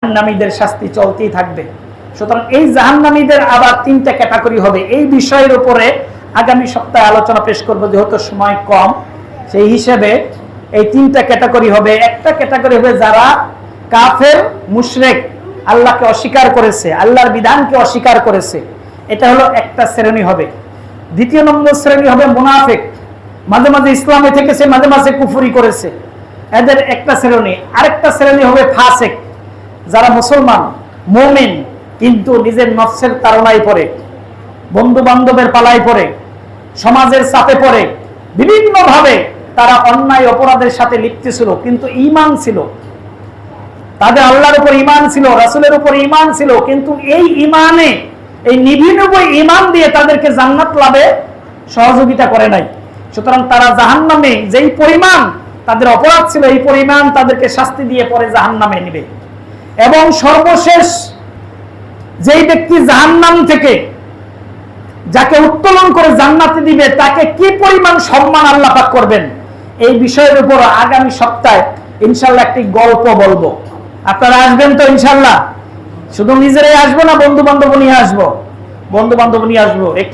জাহান্নামীদের শাস্তি চলতেই থাকবে। সুতরাং এই জাহান্নামীদের আবার তিনটা ক্যাটাগরি হবে। এই বিষয়ের উপরে আগামী সপ্তাহে আলোচনা পেশ করব, যেহেতু সময় কম। সেই হিসেবে এই তিনটা ক্যাটাগরি হবে। একটা ক্যাটাগরি হবে যারা কাফের, মুশরিক, আল্লাহকে অস্বীকার করেছে, আল্লাহর বিধানকে অস্বীকার করেছে, এটা হলো একটা শ্রেণী হবে। দ্বিতীয় নম্বর শ্রেণী হবে মুনাফিক, মাঝে মাঝে ইসলামে থেকেছে, মাঝে মাঝে কুফরি করেছে, এদের একটা শ্রেণী। আরেকটা শ্রেণী হবে ফাসিক, যারা মুসলমান, মুমিন, কিন্তু নিজের নফসের তাড়নায় পড়ে, বন্ধু বান্ধবের পালায় পড়ে, সমাজের চাপে পড়ে, বিভিন্ন ভাবে তারা অন্যায় অপরাধের সাথে লিপ্ত ছিল, কিন্তু ঈমান ছিল, তাদের আল্লাহর উপর ঈমান ছিল, রাসূলের উপর ঈমান ছিল, কিন্তু এই ঈমানে, এই নিবিড় ঈমান দিয়ে তাদেরকে জান্নাত লাভে সহযোগিতা করে নাই। সুতরাং তারা জাহান্নামে যেই পরিমাণ তাদের অপরাধ ছিল, এই পরিমাণ তাদেরকে শাস্তি দিয়ে পরে জাহান্নামে নেবে। এবং সর্বশেষ যেই ব্যক্তি জাহান্নাম থেকে যাকে উত্তোলন করে জান্নাতে দিবে, তাকে কি পরিমাণ সম্মান আল্লাহ পাক করবেন, এই বিষয়ের উপর আগামী সপ্তাহে ইনশাআল্লাহ একটি গল্প বলবো। আপনারা আসবেন তো ইনশাআল্লাহ? শুধু নিজেরাই আসবো না বন্ধু বান্ধব নিয়ে আসবো? বন্ধু বান্ধব নিয়ে আসবো। একটি